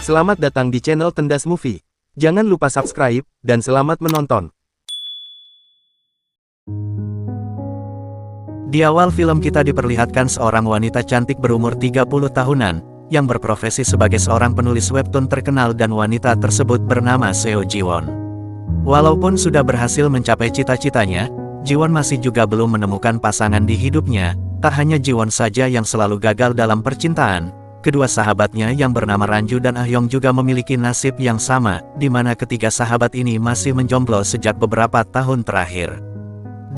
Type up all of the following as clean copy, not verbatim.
Selamat datang di channel Tendas Movie. Jangan lupa subscribe, dan selamat menonton. Di awal film kita diperlihatkan seorang wanita cantik berumur 30 tahunan, yang berprofesi sebagai seorang penulis webtoon terkenal dan wanita tersebut bernama Seo Ji-won. Walaupun sudah berhasil mencapai cita-citanya, Ji-won masih juga belum menemukan pasangan di hidupnya. Tak hanya Ji-won saja yang selalu gagal dalam percintaan. Kedua sahabatnya yang bernama Ranju dan Ah-yong juga memiliki nasib yang sama, di mana ketiga sahabat ini masih menjomblo sejak beberapa tahun terakhir.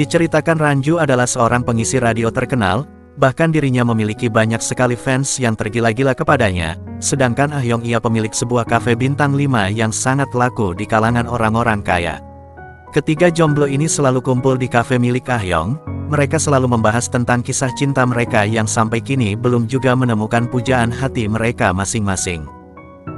Diceritakan Ranju adalah seorang pengisi radio terkenal, bahkan dirinya memiliki banyak sekali fans yang tergila-gila kepadanya, sedangkan Ah-yong ia pemilik sebuah kafe bintang 5 yang sangat laku di kalangan orang-orang kaya. Ketiga jomblo ini selalu kumpul di kafe milik Ah-yong. Mereka selalu membahas tentang kisah cinta mereka yang sampai kini belum juga menemukan pujaan hati mereka masing-masing.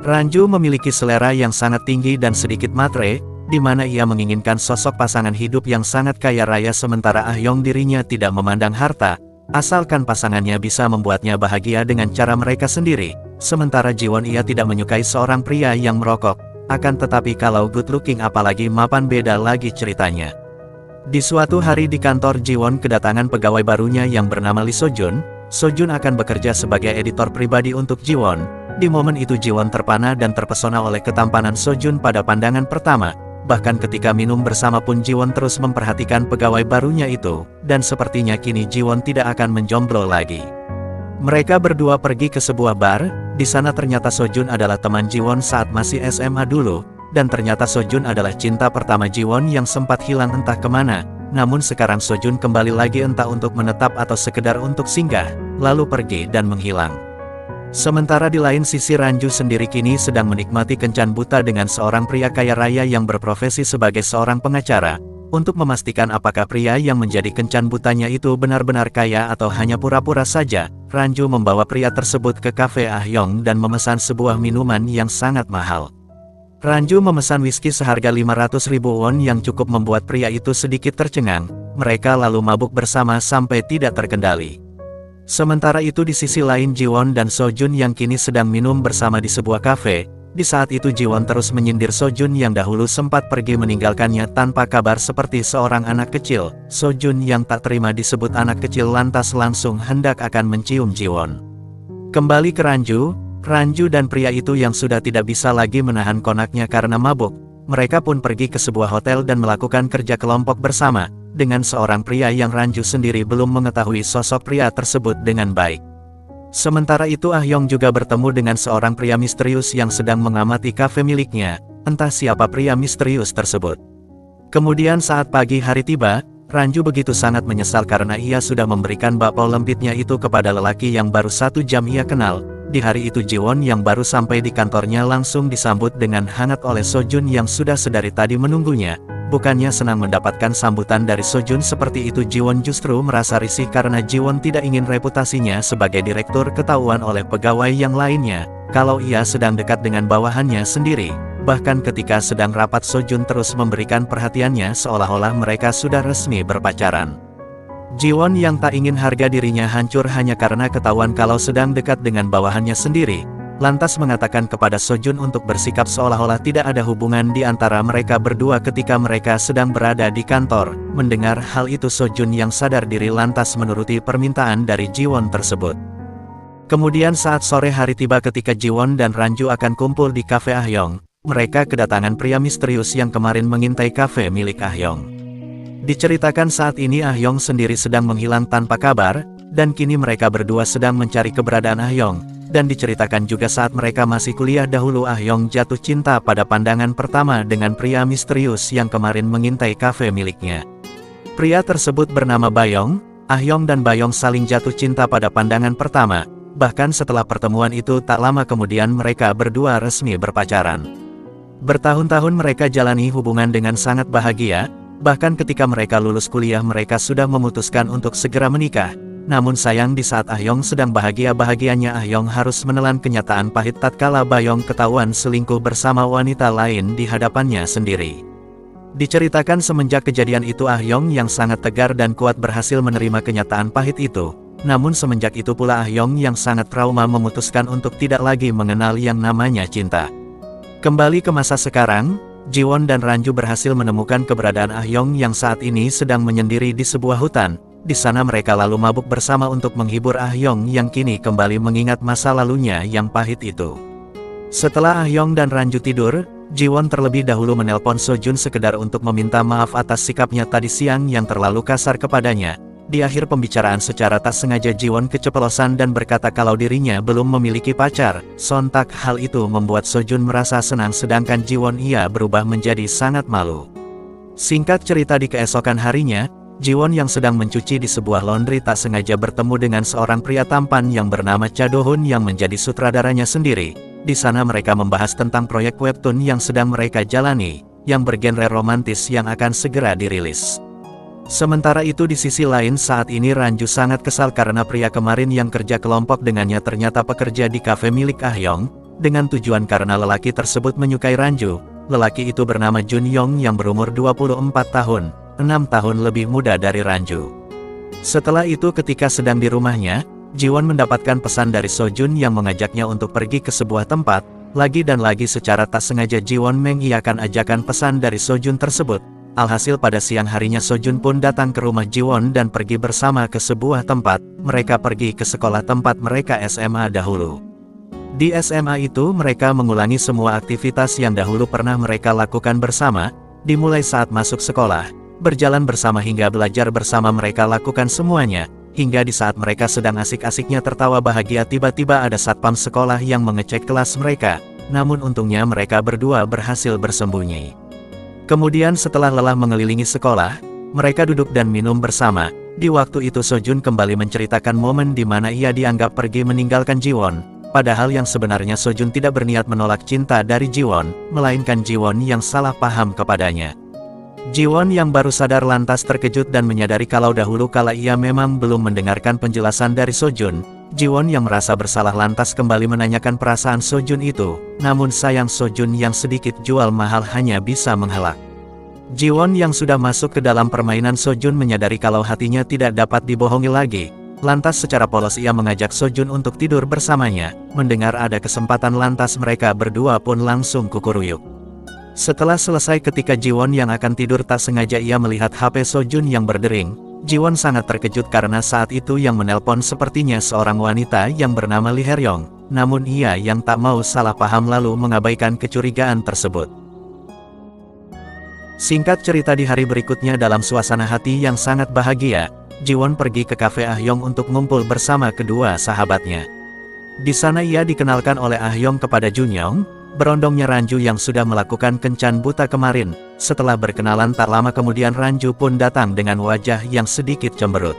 Ranju memiliki selera yang sangat tinggi dan sedikit matre, di mana ia menginginkan sosok pasangan hidup yang sangat kaya raya, sementara Ah-yong dirinya tidak memandang harta, asalkan pasangannya bisa membuatnya bahagia dengan cara mereka sendiri. Sementara Ji-won ia tidak menyukai seorang pria yang merokok, akan tetapi kalau good looking apalagi mapan beda lagi ceritanya. Di suatu hari di kantor, Ji-won kedatangan pegawai barunya yang bernama Lee So-jun. So-jun akan bekerja sebagai editor pribadi untuk Ji-won. Di momen itu Ji-won terpana dan terpesona oleh ketampanan So-jun pada pandangan pertama. Bahkan ketika minum bersama pun Ji-won terus memperhatikan pegawai barunya itu. Dan sepertinya kini Ji-won tidak akan menjomblo lagi. Mereka berdua pergi ke sebuah bar. Di sana ternyata So-jun adalah teman Ji-won saat masih SMA dulu. Dan ternyata So-jun adalah cinta pertama Ji-won yang sempat hilang entah kemana. Namun sekarang So-jun kembali lagi, entah untuk menetap atau sekedar untuk singgah, lalu pergi dan menghilang. Sementara di lain sisi Ranju sendiri kini sedang menikmati kencan buta dengan seorang pria kaya raya yang berprofesi sebagai seorang pengacara. Untuk memastikan apakah pria yang menjadi kencan butanya itu benar-benar kaya atau hanya pura-pura saja, Ranju membawa pria tersebut ke kafe Ah-yong dan memesan sebuah minuman yang sangat mahal. Ranju memesan whisky seharga 500.000 won yang cukup membuat pria itu sedikit tercengang. Mereka lalu mabuk bersama sampai tidak terkendali. Sementara itu di sisi lain Ji-won dan So-jun yang kini sedang minum bersama di sebuah kafe. Di saat itu Ji-won terus menyindir So-jun yang dahulu sempat pergi meninggalkannya tanpa kabar seperti seorang anak kecil. So-jun yang tak terima disebut anak kecil lantas langsung hendak akan mencium Ji-won. Kembali ke Ranju dan pria itu yang sudah tidak bisa lagi menahan konaknya karena mabuk. Mereka pun pergi ke sebuah hotel dan melakukan kerja kelompok bersama, dengan seorang pria yang Ranju sendiri belum mengetahui sosok pria tersebut dengan baik. Sementara itu Ah-yong juga bertemu dengan seorang pria misterius yang sedang mengamati kafe miliknya, entah siapa pria misterius tersebut. Kemudian saat pagi hari tiba, Ranju begitu sangat menyesal karena ia sudah memberikan bakpao lembitnya itu kepada lelaki yang baru 1 jam ia kenal. Di hari itu Ji-won yang baru sampai di kantornya langsung disambut dengan hangat oleh So-jun yang sudah sedari tadi menunggunya. Bukannya senang mendapatkan sambutan dari So-jun seperti itu, Ji-won justru merasa risih karena Ji-won tidak ingin reputasinya sebagai direktur ketahuan oleh pegawai yang lainnya, kalau ia sedang dekat dengan bawahannya sendiri. Bahkan ketika sedang rapat So-jun terus memberikan perhatiannya seolah-olah mereka sudah resmi berpacaran. Ji-won yang tak ingin harga dirinya hancur hanya karena ketahuan kalau sedang dekat dengan bawahannya sendiri, lantas mengatakan kepada So-jun untuk bersikap seolah-olah tidak ada hubungan di antara mereka berdua ketika mereka sedang berada di kantor. Mendengar hal itu So-jun yang sadar diri lantas menuruti permintaan dari Ji-won tersebut. Kemudian saat sore hari tiba ketika Ji-won dan Ranju akan kumpul di kafe Ah-yong, mereka kedatangan pria misterius yang kemarin mengintai kafe milik Ah-yong. Diceritakan saat ini Ah-yong sendiri sedang menghilang tanpa kabar, dan kini mereka berdua sedang mencari keberadaan Ah-yong. Dan diceritakan juga saat mereka masih kuliah dahulu Ah-yong jatuh cinta pada pandangan pertama dengan pria misterius yang kemarin mengintai kafe miliknya. Pria tersebut bernama Bayong. Ah-yong dan Bayong saling jatuh cinta pada pandangan pertama, bahkan setelah pertemuan itu tak lama kemudian mereka berdua resmi berpacaran. Bertahun-tahun mereka jalani hubungan dengan sangat bahagia. Bahkan ketika mereka lulus kuliah mereka sudah memutuskan untuk segera menikah. Namun sayang di saat Ah-yong sedang bahagia-bahagianya Ah-yong harus menelan kenyataan pahit tatkala Bayong ketahuan selingkuh bersama wanita lain di hadapannya sendiri. Diceritakan semenjak kejadian itu Ah Yong yang sangat tegar dan kuat berhasil menerima kenyataan pahit itu. Namun semenjak itu pula Ah Yong yang sangat trauma memutuskan untuk tidak lagi mengenal yang namanya cinta. Kembali ke masa sekarang, Jiwon dan Ranju berhasil menemukan keberadaan Ah Yong yang saat ini sedang menyendiri di sebuah hutan. Di sana mereka lalu mabuk bersama untuk menghibur Ah Yong yang kini kembali mengingat masa lalunya yang pahit itu. Setelah Ah Yong dan Ranju tidur, Jiwon terlebih dahulu menelpon Sojun sekedar untuk meminta maaf atas sikapnya tadi siang yang terlalu kasar kepadanya. Di akhir pembicaraan secara tak sengaja Jiwon keceplosan dan berkata kalau dirinya belum memiliki pacar. Sontak hal itu membuat Sojun merasa senang sedangkan Jiwon ia berubah menjadi sangat malu. Singkat cerita di keesokan harinya, Jiwon yang sedang mencuci di sebuah laundry tak sengaja bertemu dengan seorang pria tampan yang bernama Cha Do-hun yang menjadi sutradaranya sendiri. Di sana mereka membahas tentang proyek webtoon yang sedang mereka jalani, yang bergenre romantis yang akan segera dirilis. Sementara itu di sisi lain saat ini Ranju sangat kesal karena pria kemarin yang kerja kelompok dengannya ternyata pekerja di kafe milik Ah Yong, dengan tujuan karena lelaki tersebut menyukai Ranju. Lelaki itu bernama Jun Yong yang berumur 24 tahun, 6 tahun lebih muda dari Ranju. Setelah itu ketika sedang di rumahnya, Jiwon mendapatkan pesan dari Sojun yang mengajaknya untuk pergi ke sebuah tempat. Lagi dan lagi secara tak sengaja Jiwon mengiyakan ajakan pesan dari Sojun tersebut. Alhasil pada siang harinya Sojun pun datang ke rumah Jiwon dan pergi bersama ke sebuah tempat. Mereka pergi ke sekolah tempat mereka SMA dahulu. Di SMA itu mereka mengulangi semua aktivitas yang dahulu pernah mereka lakukan bersama. Dimulai saat masuk sekolah, berjalan bersama hingga belajar bersama mereka lakukan semuanya. Hingga di saat mereka sedang asik-asiknya tertawa bahagia tiba-tiba ada satpam sekolah yang mengecek kelas mereka. Namun untungnya mereka berdua berhasil bersembunyi. Kemudian setelah lelah mengelilingi sekolah, mereka duduk dan minum bersama. Di waktu itu Sojun kembali menceritakan momen di mana ia dianggap pergi meninggalkan Jiwon. Padahal yang sebenarnya Sojun tidak berniat menolak cinta dari Jiwon, melainkan Jiwon yang salah paham kepadanya. Jiwon yang baru sadar lantas terkejut dan menyadari kalau dahulu kala ia memang belum mendengarkan penjelasan dari Sojun. Jiwon yang merasa bersalah lantas kembali menanyakan perasaan Sojun itu, namun sayang Sojun yang sedikit jual mahal hanya bisa menghelak. Jiwon yang sudah masuk ke dalam permainan Sojun menyadari kalau hatinya tidak dapat dibohongi lagi. Lantas secara polos ia mengajak Sojun untuk tidur bersamanya. Mendengar ada kesempatan lantas mereka berdua pun langsung kukuruyuk. Setelah selesai ketika Jiwon yang akan tidur tak sengaja ia melihat HP Sojun yang berdering. Jiwon sangat terkejut karena saat itu yang menelpon sepertinya seorang wanita yang bernama Lee Heryong. Namun ia yang tak mau salah paham lalu mengabaikan kecurigaan tersebut. Singkat cerita di hari berikutnya dalam suasana hati yang sangat bahagia, Jiwon pergi ke kafe Ah Yong untuk ngumpul bersama kedua sahabatnya. Di sana ia dikenalkan oleh Ah Yong kepada Jun Yong. Berondongnya Ranju yang sudah melakukan kencan buta kemarin. Setelah berkenalan tak lama kemudian Ranju pun datang dengan wajah yang sedikit cemberut.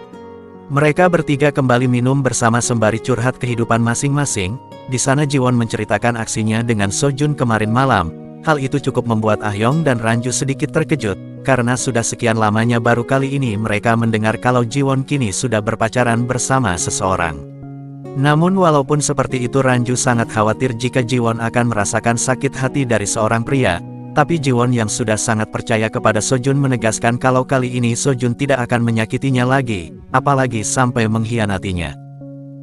Mereka bertiga kembali minum bersama sembari curhat kehidupan masing-masing. Di sana Jiwon menceritakan aksinya dengan Sojun kemarin malam. Hal itu cukup membuat Ah Yong dan Ranju sedikit terkejut, karena sudah sekian lamanya baru kali ini mereka mendengar kalau Jiwon kini sudah berpacaran bersama seseorang. Namun walaupun seperti itu Ranju sangat khawatir jika Jiwon akan merasakan sakit hati dari seorang pria. Tapi Jiwon yang sudah sangat percaya kepada Sojun menegaskan kalau kali ini Sojun tidak akan menyakitinya lagi, apalagi sampai mengkhianatinya.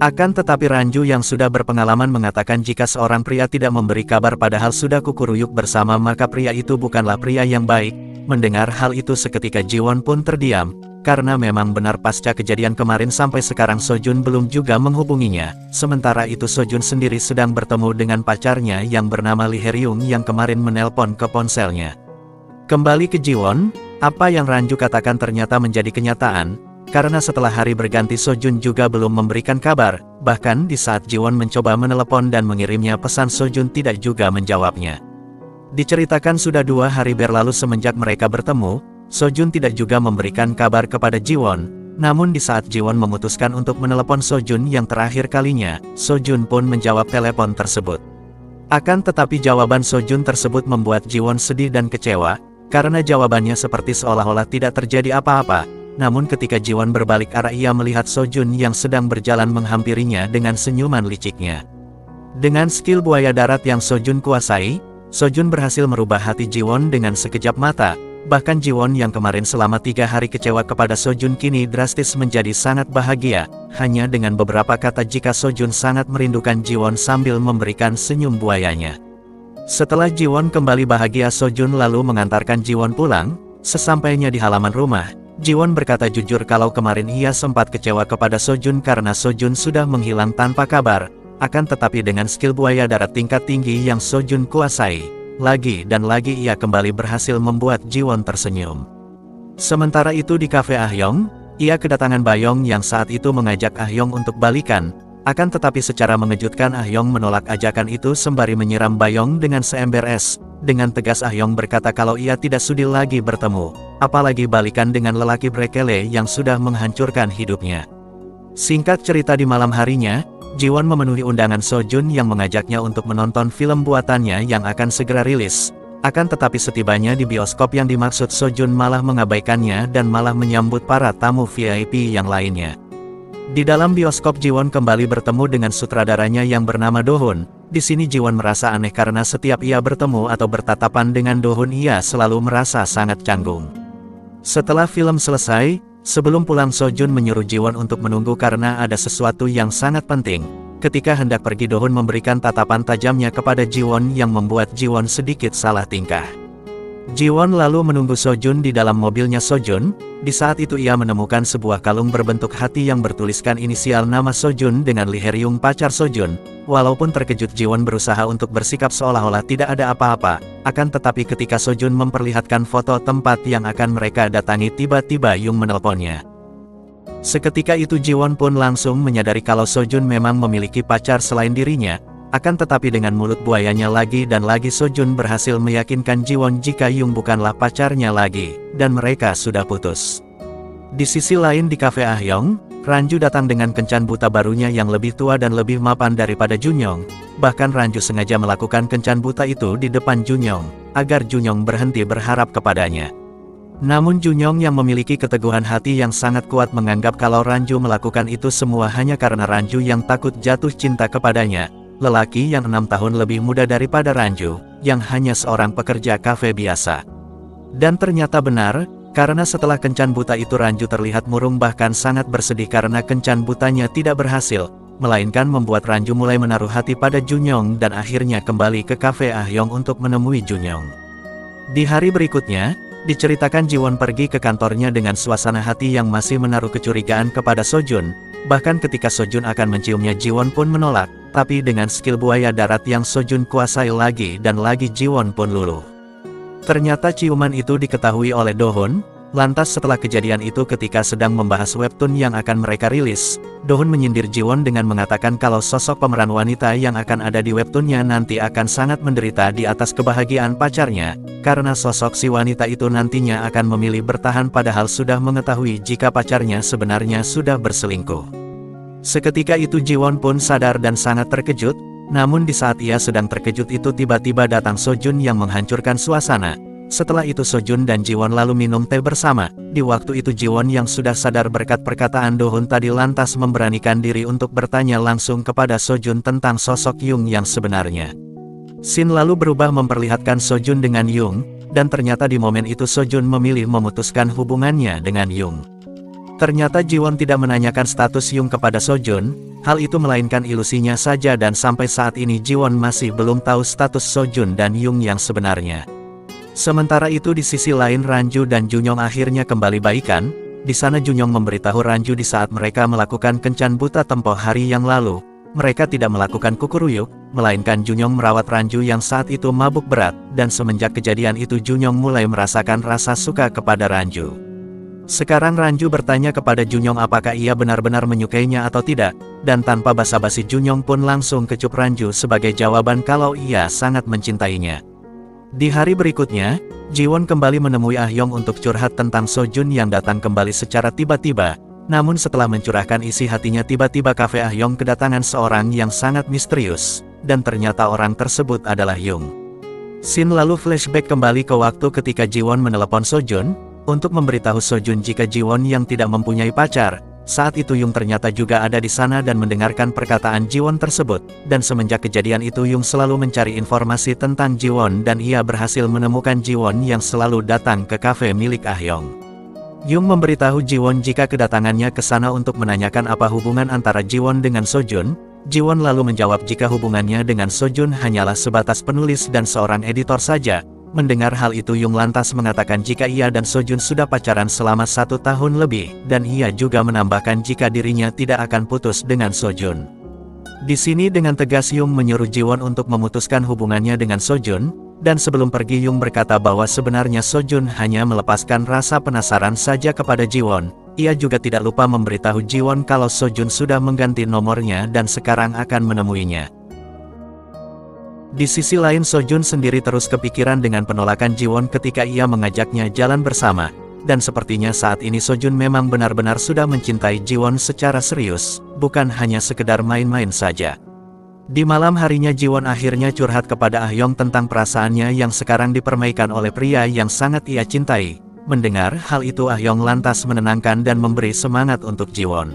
Akan tetapi Ranju yang sudah berpengalaman mengatakan jika seorang pria tidak memberi kabar padahal sudah kukuruyuk bersama maka pria itu bukanlah pria yang baik. Mendengar hal itu seketika Jiwon pun terdiam. Karena memang benar pasca kejadian kemarin sampai sekarang Sojun belum juga menghubunginya. Sementara itu Sojun sendiri sedang bertemu dengan pacarnya yang bernama Lee Heryong yang kemarin menelpon ke ponselnya. Kembali ke Jiwon, apa yang Ranju katakan ternyata menjadi kenyataan. Karena setelah hari berganti Sojun juga belum memberikan kabar. Bahkan di saat Jiwon mencoba menelepon dan mengirimnya pesan Sojun tidak juga menjawabnya. Diceritakan sudah 2 hari berlalu semenjak mereka bertemu. Sojun tidak juga memberikan kabar kepada Jiwon. Namun di saat Jiwon memutuskan untuk menelepon Sojun yang terakhir kalinya, Sojun pun menjawab telepon tersebut. Akan tetapi jawaban Sojun tersebut membuat Jiwon sedih dan kecewa, karena jawabannya seperti seolah-olah tidak terjadi apa-apa. Namun ketika Jiwon berbalik arah ia melihat Sojun yang sedang berjalan menghampirinya dengan senyuman liciknya. Dengan skill buaya darat yang Sojun kuasai, Sojun berhasil merubah hati Jiwon dengan sekejap mata. Bahkan Jiwon yang kemarin selama 3 hari kecewa kepada Sojun kini drastis menjadi sangat bahagia, hanya dengan beberapa kata jika Sojun sangat merindukan Jiwon sambil memberikan senyum buayanya. Setelah Jiwon kembali bahagia, Sojun lalu mengantarkan Jiwon pulang. Sesampainya di halaman rumah, Jiwon berkata jujur kalau kemarin ia sempat kecewa kepada Sojun karena Sojun sudah menghilang tanpa kabar. Akan tetapi dengan skill buaya darat tingkat tinggi yang Sojun kuasai, lagi dan lagi ia kembali berhasil membuat Jiwon tersenyum. Sementara itu di kafe Ahyong, ia kedatangan Bayong yang saat itu mengajak Ahyong untuk balikan. Akan tetapi secara mengejutkan Ahyong menolak ajakan itu sembari menyiram Bayong dengan seember es. Dengan tegas Ahyong berkata kalau ia tidak sudi lagi bertemu, apalagi balikan dengan lelaki brekele yang sudah menghancurkan hidupnya. Singkat cerita di malam harinya, Jiwon memenuhi undangan Sojun yang mengajaknya untuk menonton film buatannya yang akan segera rilis. Akan tetapi setibanya di bioskop yang dimaksud, Sojun malah mengabaikannya dan malah menyambut para tamu VIP yang lainnya. Di dalam bioskop Jiwon kembali bertemu dengan sutradaranya yang bernama Do-hun. Di sini Jiwon merasa aneh karena setiap ia bertemu atau bertatapan dengan Do-hun ia selalu merasa sangat canggung. Setelah film selesai, sebelum pulang Sojun menyuruh Jiwon untuk menunggu karena ada sesuatu yang sangat penting. Ketika hendak pergi, Do-hun memberikan tatapan tajamnya kepada Jiwon yang membuat Jiwon sedikit salah tingkah. Jiwon lalu menunggu Sojun di dalam mobilnya Sojun. Di saat itu ia menemukan sebuah kalung berbentuk hati yang bertuliskan inisial nama Sojun dengan Lee Hae-ryung pacar Sojun. Walaupun terkejut, Jiwon berusaha untuk bersikap seolah-olah tidak ada apa-apa. Akan tetapi ketika Sojun memperlihatkan foto tempat yang akan mereka datangi, tiba-tiba Yung menelponnya. Seketika itu Jiwon pun langsung menyadari kalau Sojun memang memiliki pacar selain dirinya. Akan tetapi dengan mulut buayanya lagi dan lagi Sojun berhasil meyakinkan Jiwon jika Yung bukanlah pacarnya lagi, dan mereka sudah putus. Di sisi lain di kafe Ahyong, Ranju datang dengan kencan buta barunya yang lebih tua dan lebih mapan daripada Junyong. Bahkan Ranju sengaja melakukan kencan buta itu di depan Junyong, agar Junyong berhenti berharap kepadanya. Namun Junyong yang memiliki keteguhan hati yang sangat kuat menganggap kalau Ranju melakukan itu semua hanya karena Ranju yang takut jatuh cinta kepadanya. Lelaki yang 6 tahun lebih muda daripada Ranju, yang hanya seorang pekerja kafe biasa. Dan ternyata benar, karena setelah kencan buta itu Ranju terlihat murung bahkan sangat bersedih karena kencan butanya tidak berhasil, melainkan membuat Ranju mulai menaruh hati pada Junyong dan akhirnya kembali ke kafe Ahyong untuk menemui Junyong. Di hari berikutnya, diceritakan Jiwon pergi ke kantornya dengan suasana hati yang masih menaruh kecurigaan kepada Sojun. Bahkan ketika Sojun akan menciumnya, Jiwon pun menolak. Tapi dengan skill buaya darat yang Sojun kuasai lagi dan lagi, Jiwon pun luluh. Ternyata ciuman itu diketahui oleh Do-hun. Lantas setelah kejadian itu ketika sedang membahas webtoon yang akan mereka rilis, Do-hun menyindir Jiwon dengan mengatakan kalau sosok pemeran wanita yang akan ada di webtoonnya nanti akan sangat menderita di atas kebahagiaan pacarnya, karena sosok si wanita itu nantinya akan memilih bertahan padahal sudah mengetahui jika pacarnya sebenarnya sudah berselingkuh. Seketika itu Jiwon pun sadar dan sangat terkejut, namun di saat ia sedang terkejut itu tiba-tiba datang Sojun yang menghancurkan suasana. Setelah itu Sojun dan Jiwon lalu minum teh bersama. Di waktu itu Jiwon yang sudah sadar berkat perkataan Do-hun tadi lantas memberanikan diri untuk bertanya langsung kepada Sojun tentang sosok Yung yang sebenarnya. Scene lalu berubah memperlihatkan Sojun dengan Yung, dan ternyata di momen itu Sojun memilih memutuskan hubungannya dengan Yung. Ternyata Jiwon tidak menanyakan status Yung kepada Sojun, hal itu melainkan ilusinya saja dan sampai saat ini Jiwon masih belum tahu status Sojun dan Yung yang sebenarnya. Sementara itu di sisi lain Ranju dan Junyong akhirnya kembali baikan. Di sana Junyong memberitahu Ranju di saat mereka melakukan kencan buta tempo hari yang lalu, mereka tidak melakukan kukuruyuk, melainkan Junyong merawat Ranju yang saat itu mabuk berat, dan semenjak kejadian itu Junyong mulai merasakan rasa suka kepada Ranju. Sekarang Ranju bertanya kepada Junyong apakah ia benar-benar menyukainya atau tidak, dan tanpa basa-basi Junyong pun langsung kecup Ranju sebagai jawaban kalau ia sangat mencintainya. Di hari berikutnya, Jiwon kembali menemui Ahyong untuk curhat tentang Sojun yang datang kembali secara tiba-tiba. Namun setelah mencurahkan isi hatinya, tiba-tiba kafe Ahyong kedatangan seorang yang sangat misterius, dan ternyata orang tersebut adalah Yung. Scene lalu flashback kembali ke waktu ketika Jiwon menelepon Sojun untuk memberitahu Sojun jika Jiwon yang tidak mempunyai pacar. Saat itu Yung ternyata juga ada di sana dan mendengarkan perkataan Jiwon tersebut, dan semenjak kejadian itu Yung selalu mencari informasi tentang Jiwon dan ia berhasil menemukan Jiwon yang selalu datang ke kafe milik Ah-yong. Yung memberitahu Jiwon jika kedatangannya ke sana untuk menanyakan apa hubungan antara Jiwon dengan Sojun. Jiwon lalu menjawab jika hubungannya dengan Sojun hanyalah sebatas penulis dan seorang editor saja. Mendengar hal itu Yung lantas mengatakan jika ia dan Sojun sudah pacaran selama 1 tahun lebih, dan ia juga menambahkan jika dirinya tidak akan putus dengan Sojun. Di sini dengan tegas Yung menyuruh Jiwon untuk memutuskan hubungannya dengan Sojun, dan sebelum pergi Yung berkata bahwa sebenarnya Sojun hanya melepaskan rasa penasaran saja kepada Jiwon. Ia juga tidak lupa memberitahu Jiwon kalau Sojun sudah mengganti nomornya dan sekarang akan menemuinya. Di sisi lain Sojun sendiri terus kepikiran dengan penolakan Jiwon ketika ia mengajaknya jalan bersama, dan sepertinya saat ini Sojun memang benar-benar sudah mencintai Jiwon secara serius, bukan hanya sekedar main-main saja. Di malam harinya Jiwon akhirnya curhat kepada Ah-yong tentang perasaannya yang sekarang dipermaikan oleh pria yang sangat ia cintai. Mendengar hal itu Ah-yong lantas menenangkan dan memberi semangat untuk Jiwon.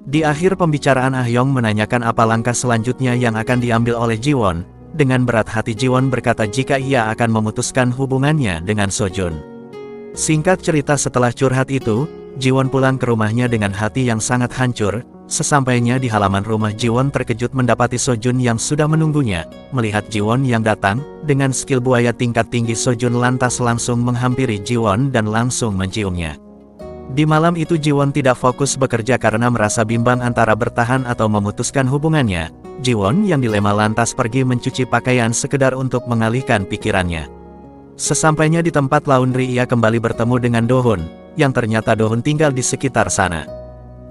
Di akhir pembicaraan Ah-yong menanyakan apa langkah selanjutnya yang akan diambil oleh Jiwon. Dengan berat hati Jiwon berkata jika ia akan memutuskan hubungannya dengan Sojun. Singkat cerita setelah curhat itu, Jiwon pulang ke rumahnya dengan hati yang sangat hancur. Sesampainya di halaman rumah Jiwon terkejut mendapati Sojun yang sudah menunggunya. Melihat Jiwon yang datang, dengan skill buaya tingkat tinggi Sojun lantas langsung menghampiri Jiwon dan langsung menciumnya. Di malam itu Jiwon tidak fokus bekerja karena merasa bimbang antara bertahan atau memutuskan hubungannya. Jiwon yang dilema lantas pergi mencuci pakaian sekedar untuk mengalihkan pikirannya. Sesampainya di tempat laundry ia kembali bertemu dengan Do-hun, yang ternyata Do-hun tinggal di sekitar sana.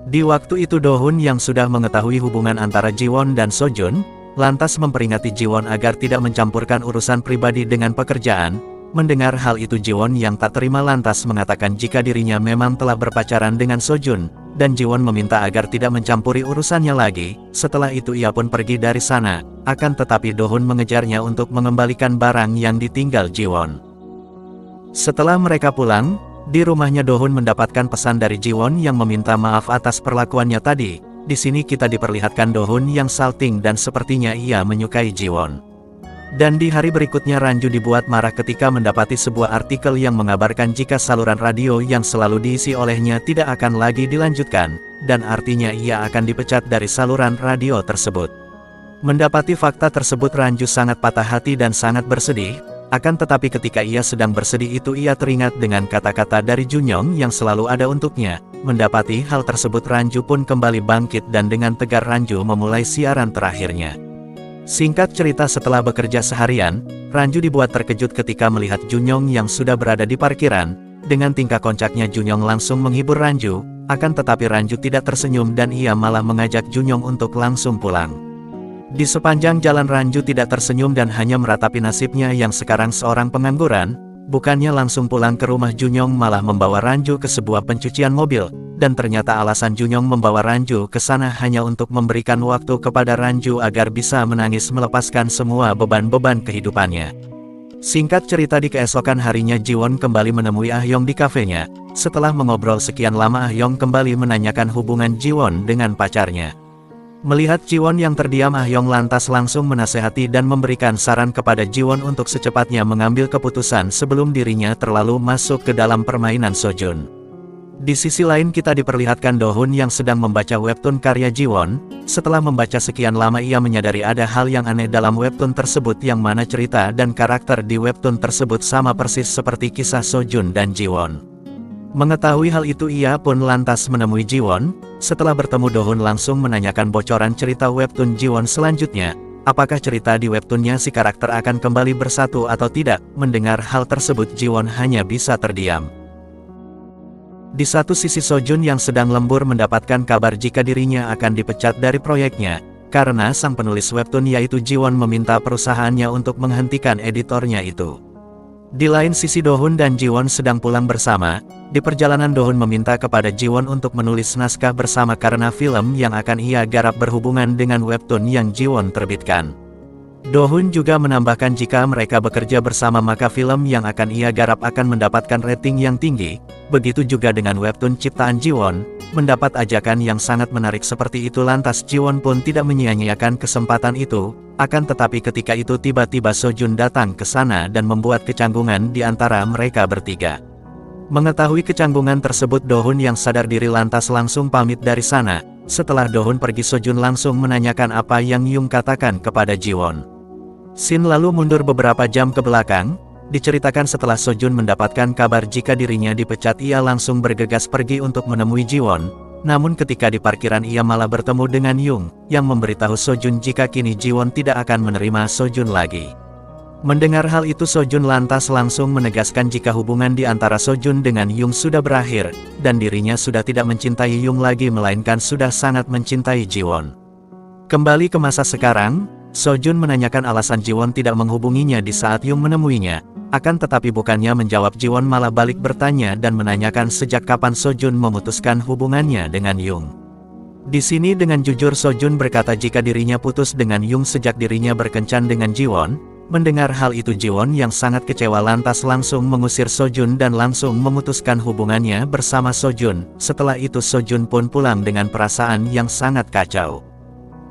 Di waktu itu Do-hun yang sudah mengetahui hubungan antara Jiwon dan Sojun, lantas memperingati Jiwon agar tidak mencampurkan urusan pribadi dengan pekerjaan. Mendengar hal itu Jiwon yang tak terima lantas mengatakan jika dirinya memang telah berpacaran dengan Sojun, dan Jiwon meminta agar tidak mencampuri urusannya lagi. Setelah itu ia pun pergi dari sana, akan tetapi Do-hun mengejarnya untuk mengembalikan barang yang ditinggal Jiwon. Setelah mereka pulang, di rumahnya Do-hun mendapatkan pesan dari Jiwon yang meminta maaf atas perlakuannya tadi. Di sini kita diperlihatkan Do-hun yang salting dan sepertinya ia menyukai Jiwon. Dan di hari berikutnya Ranju dibuat marah ketika mendapati sebuah artikel yang mengabarkan jika saluran radio yang selalu diisi olehnya tidak akan lagi dilanjutkan, dan artinya ia akan dipecat dari saluran radio tersebut. Mendapati fakta tersebut Ranju sangat patah hati dan sangat bersedih, akan tetapi ketika ia sedang bersedih itu ia teringat dengan kata-kata dari Junyong yang selalu ada untuknya. Mendapati hal tersebut Ranju pun kembali bangkit dan dengan tegar Ranju memulai siaran terakhirnya. Singkat cerita setelah bekerja seharian, Ranju dibuat terkejut ketika melihat Junyong yang sudah berada di parkiran. Dengan tingkah kocaknya Junyong langsung menghibur Ranju, akan tetapi Ranju tidak tersenyum dan ia malah mengajak Junyong untuk langsung pulang. Di sepanjang jalan Ranju tidak tersenyum dan hanya meratapi nasibnya yang sekarang seorang pengangguran. Bukannya langsung pulang ke rumah Junyong malah membawa Ranju ke sebuah pencucian mobil. Dan ternyata alasan Junyong membawa Ranju ke sana hanya untuk memberikan waktu kepada Ranju agar bisa menangis melepaskan semua beban-beban kehidupannya. Singkat cerita di keesokan harinya Jiwon kembali menemui Ah-yong di kafenya. Setelah mengobrol sekian lama Ah-yong kembali menanyakan hubungan Jiwon dengan pacarnya. Melihat Jiwon yang terdiam Ah-yong lantas langsung menasehati dan memberikan saran kepada Jiwon untuk secepatnya mengambil keputusan sebelum dirinya terlalu masuk ke dalam permainan Sojun. Di sisi lain kita diperlihatkan Do-hun yang sedang membaca webtoon karya Jiwon. Setelah membaca sekian lama ia menyadari ada hal yang aneh dalam webtoon tersebut yang mana cerita dan karakter di webtoon tersebut sama persis seperti kisah Sojun dan Jiwon. Mengetahui hal itu ia pun lantas menemui Jiwon. Setelah bertemu Do-hun langsung menanyakan bocoran cerita webtoon Jiwon selanjutnya. Apakah cerita di webtoonnya si karakter akan kembali bersatu atau tidak? Mendengar hal tersebut Jiwon hanya bisa terdiam. Di satu sisi Sojun yang sedang lembur mendapatkan kabar jika dirinya akan dipecat dari proyeknya, karena sang penulis webtoon yaitu Jiwon meminta perusahaannya untuk menghentikan editornya itu. Di lain sisi Do-hun dan Jiwon sedang pulang bersama. Di perjalanan Do-hun meminta kepada Jiwon untuk menulis naskah bersama karena film yang akan ia garap berhubungan dengan webtoon yang Jiwon terbitkan. Do-hun juga menambahkan jika mereka bekerja bersama maka film yang akan ia garap akan mendapatkan rating yang tinggi, begitu juga dengan webtoon ciptaan Ji-won, mendapat ajakan yang sangat menarik seperti itu lantas Ji-won pun tidak menyia-nyiakan kesempatan itu, akan tetapi ketika itu tiba-tiba Sojun datang ke sana dan membuat kecanggungan di antara mereka bertiga. Mengetahui kecanggungan tersebut Do-hun yang sadar diri lantas langsung pamit dari sana, setelah Do-hun pergi Sojun langsung menanyakan apa yang Yung katakan kepada Ji-won. Scene lalu mundur beberapa jam ke belakang, diceritakan setelah Sojun mendapatkan kabar jika dirinya dipecat ia langsung bergegas pergi untuk menemui Ji-won, namun ketika di parkiran ia malah bertemu dengan Yung, yang memberitahu Sojun jika kini Ji-won tidak akan menerima Sojun lagi. Mendengar hal itu Sojun lantas langsung menegaskan jika hubungan di antara Sojun dengan Yung sudah berakhir, dan dirinya sudah tidak mencintai Yung lagi melainkan sudah sangat mencintai Ji-won. Kembali ke masa sekarang, Sojun menanyakan alasan Ji-won tidak menghubunginya di saat Yung menemuinya, akan tetapi bukannya menjawab Ji-won malah balik bertanya dan menanyakan sejak kapan Sojun memutuskan hubungannya dengan Yung. Di sini dengan jujur Sojun berkata jika dirinya putus dengan Yung sejak dirinya berkencan dengan Ji-won. Mendengar hal itu Ji-won yang sangat kecewa lantas langsung mengusir Sojun dan langsung memutuskan hubungannya bersama Sojun. Setelah itu Sojun pun pulang dengan perasaan yang sangat kacau.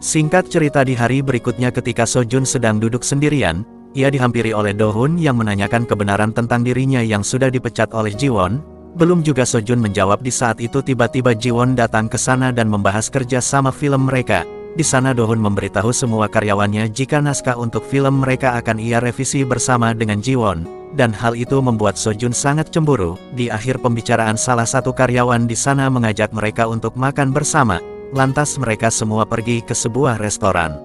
Singkat cerita di hari berikutnya ketika Sojun sedang duduk sendirian, ia dihampiri oleh Do-hun yang menanyakan kebenaran tentang dirinya yang sudah dipecat oleh Ji-won. Belum juga Sojun menjawab di saat itu tiba-tiba Ji-won datang ke sana dan membahas kerja sama film mereka. Di sana Do-hun memberitahu semua karyawannya jika naskah untuk film mereka akan ia revisi bersama dengan Ji-won, dan hal itu membuat Sojun sangat cemburu. Di akhir pembicaraan salah satu karyawan di sana mengajak mereka untuk makan bersama. Lantas mereka semua pergi ke sebuah restoran.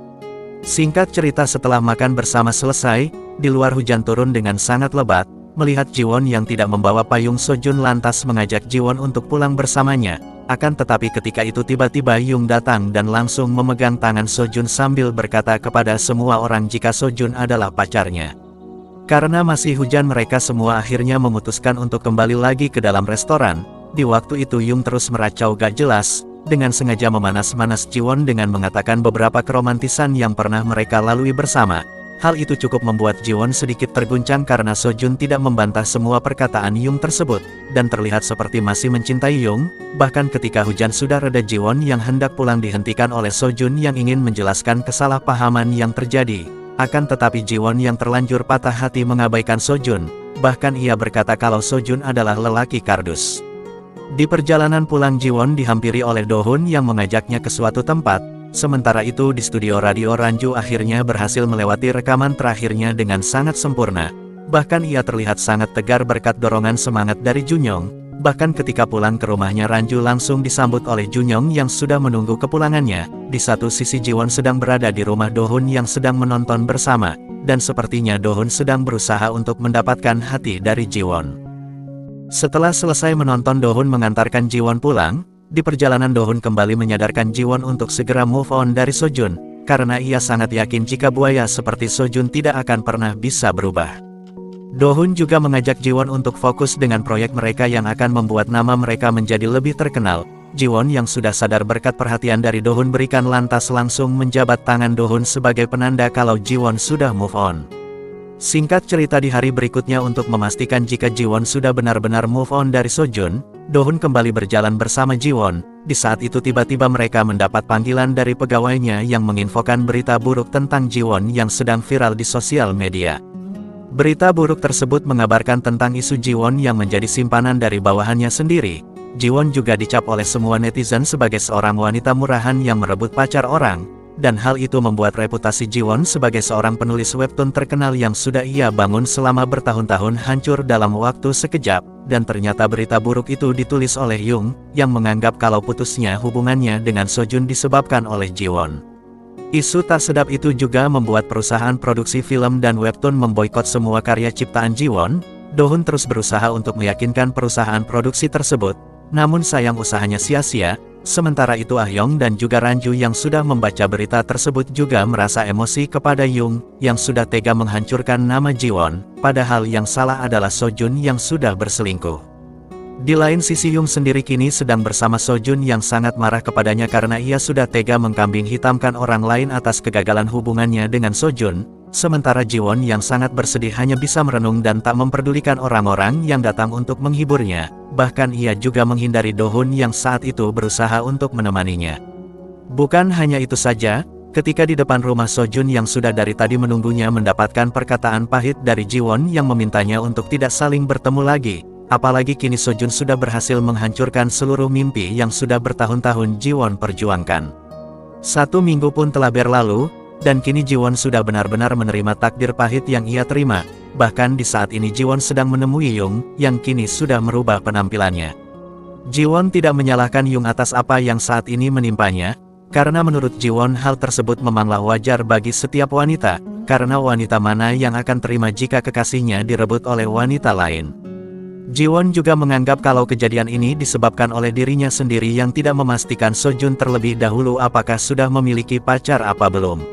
Singkat cerita setelah makan bersama selesai, di luar hujan turun dengan sangat lebat, melihat Ji-won yang tidak membawa payung Sojun lantas mengajak Ji-won untuk pulang bersamanya. Akan tetapi ketika itu tiba-tiba Yung datang dan langsung memegang tangan Sojun sambil berkata kepada semua orang jika Sojun adalah pacarnya. Karena masih hujan mereka semua akhirnya memutuskan untuk kembali lagi ke dalam restoran. Di waktu itu Yung terus meracau gak jelas, dengan sengaja memanas-manas Ji-won dengan mengatakan beberapa keromantisan yang pernah mereka lalui bersama. Hal itu cukup membuat Ji-won sedikit terguncang karena Sojun tidak membantah semua perkataan Yung tersebut, dan terlihat seperti masih mencintai Yung. Bahkan ketika hujan sudah reda Ji-won yang hendak pulang dihentikan oleh Sojun yang ingin menjelaskan kesalahpahaman yang terjadi. Akan tetapi Ji-won yang terlanjur patah hati mengabaikan Sojun, bahkan ia berkata kalau Sojun adalah lelaki kardus. Di perjalanan pulang Ji-won dihampiri oleh Do-hun yang mengajaknya ke suatu tempat, sementara itu di studio radio Ranju akhirnya berhasil melewati rekaman terakhirnya dengan sangat sempurna, bahkan ia terlihat sangat tegar berkat dorongan semangat dari Junyoung. Bahkan ketika pulang ke rumahnya Ranju langsung disambut oleh Junyoung yang sudah menunggu kepulangannya. Di satu sisi Ji-won sedang berada di rumah Do-hun yang sedang menonton bersama, dan sepertinya Do-hun sedang berusaha untuk mendapatkan hati dari Ji-won. Setelah selesai menonton Do-hun mengantarkan Ji-won pulang, di perjalanan Do-hun kembali menyadarkan Ji-won untuk segera move on dari Sojun, karena ia sangat yakin jika buaya seperti Sojun tidak akan pernah bisa berubah. Do-hun juga mengajak Ji-won untuk fokus dengan proyek mereka yang akan membuat nama mereka menjadi lebih terkenal. Ji-won yang sudah sadar berkat perhatian dari Do-hun berikan lantas langsung menjabat tangan Do-hun sebagai penanda kalau Ji-won sudah move on. Singkat cerita di hari berikutnya untuk memastikan jika Ji-won sudah benar-benar move on dari Sojun, Do-hun kembali berjalan bersama Ji-won. Di saat itu tiba-tiba mereka mendapat panggilan dari pegawainya yang menginfokan berita buruk tentang Ji-won yang sedang viral di sosial media. Berita buruk tersebut mengabarkan tentang isu Ji-won yang menjadi simpanan dari bawahannya sendiri. Ji-won juga dicap oleh semua netizen sebagai seorang wanita murahan yang merebut pacar orang. Dan hal itu membuat reputasi Ji-won sebagai seorang penulis webtoon terkenal yang sudah ia bangun selama bertahun-tahun hancur dalam waktu sekejap, dan ternyata berita buruk itu ditulis oleh Yung, yang menganggap kalau putusnya hubungannya dengan Sojun disebabkan oleh Ji-won. Isu tak sedap itu juga membuat perusahaan produksi film dan webtoon memboikot semua karya ciptaan Ji-won. Do-hun terus berusaha untuk meyakinkan perusahaan produksi tersebut, namun sayang usahanya sia-sia. Sementara itu Ah-yong dan juga Ranju yang sudah membaca berita tersebut juga merasa emosi kepada Yung, yang sudah tega menghancurkan nama Ji-won, padahal yang salah adalah Sojun yang sudah berselingkuh. Di lain sisi Yung sendiri kini sedang bersama Sojun yang sangat marah kepadanya karena ia sudah tega mengkambing hitamkan orang lain atas kegagalan hubungannya dengan Sojun. sementara Jiwon yang sangat bersedih hanya bisa merenung dan tak memperdulikan orang-orang yang datang untuk menghiburnya, bahkan ia juga menghindari Do-hun yang saat itu berusaha untuk menemaninya. Bukan hanya itu saja, ketika di depan rumah Sojun yang sudah dari tadi menunggunya mendapatkan perkataan pahit dari Jiwon yang memintanya untuk tidak saling bertemu lagi, apalagi kini Sojun sudah berhasil menghancurkan seluruh mimpi yang sudah bertahun-tahun Jiwon perjuangkan. 1 minggu pun telah berlalu, dan kini Jiwon sudah benar-benar menerima takdir pahit yang ia terima, bahkan di saat ini Jiwon sedang menemui Yung, yang kini sudah merubah penampilannya. Jiwon tidak menyalahkan Yung atas apa yang saat ini menimpanya, karena menurut Jiwon hal tersebut memanglah wajar bagi setiap wanita, karena wanita mana yang akan terima jika kekasihnya direbut oleh wanita lain. Jiwon juga menganggap kalau kejadian ini disebabkan oleh dirinya sendiri yang tidak memastikan Sojun terlebih dahulu apakah sudah memiliki pacar apa belum.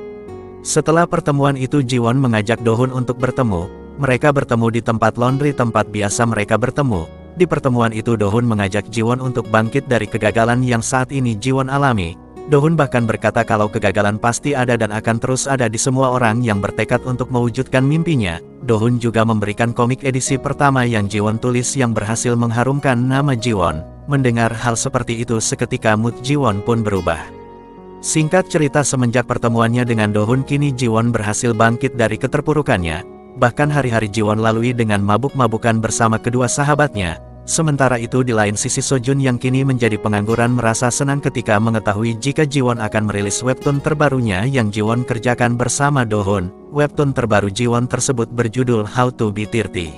Setelah pertemuan itu Jiwon mengajak Do-hun untuk bertemu, mereka bertemu di tempat laundry tempat biasa mereka bertemu. Di pertemuan itu Do-hun mengajak Jiwon untuk bangkit dari kegagalan yang saat ini Jiwon alami. Do-hun bahkan berkata kalau kegagalan pasti ada dan akan terus ada di semua orang yang bertekad untuk mewujudkan mimpinya. Do-hun juga memberikan komik edisi pertama yang Jiwon tulis yang berhasil mengharumkan nama Jiwon. Mendengar hal seperti itu seketika mood Jiwon pun berubah. Singkat cerita semenjak pertemuannya dengan Do-hun kini Jiwon berhasil bangkit dari keterpurukannya. Bahkan hari-hari Jiwon lalui dengan mabuk-mabukan bersama kedua sahabatnya. Sementara itu di lain sisi Sojun yang kini menjadi pengangguran merasa senang ketika mengetahui jika Jiwon akan merilis webtoon terbarunya yang Jiwon kerjakan bersama Do-hun. Webtoon terbaru Jiwon tersebut berjudul How to Be 30.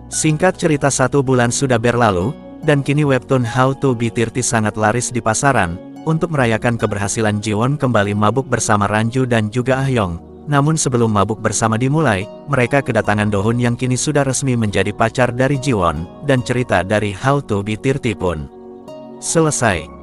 Singkat cerita 1 bulan sudah berlalu, dan kini webtoon How to Be 30 sangat laris di pasaran. Untuk merayakan keberhasilan Jiwon kembali mabuk bersama Ranju dan juga Ah-yong. Namun sebelum mabuk bersama dimulai, mereka kedatangan Do-hun yang kini sudah resmi menjadi pacar dari Jiwon, dan cerita dari How to Be 30 pun selesai.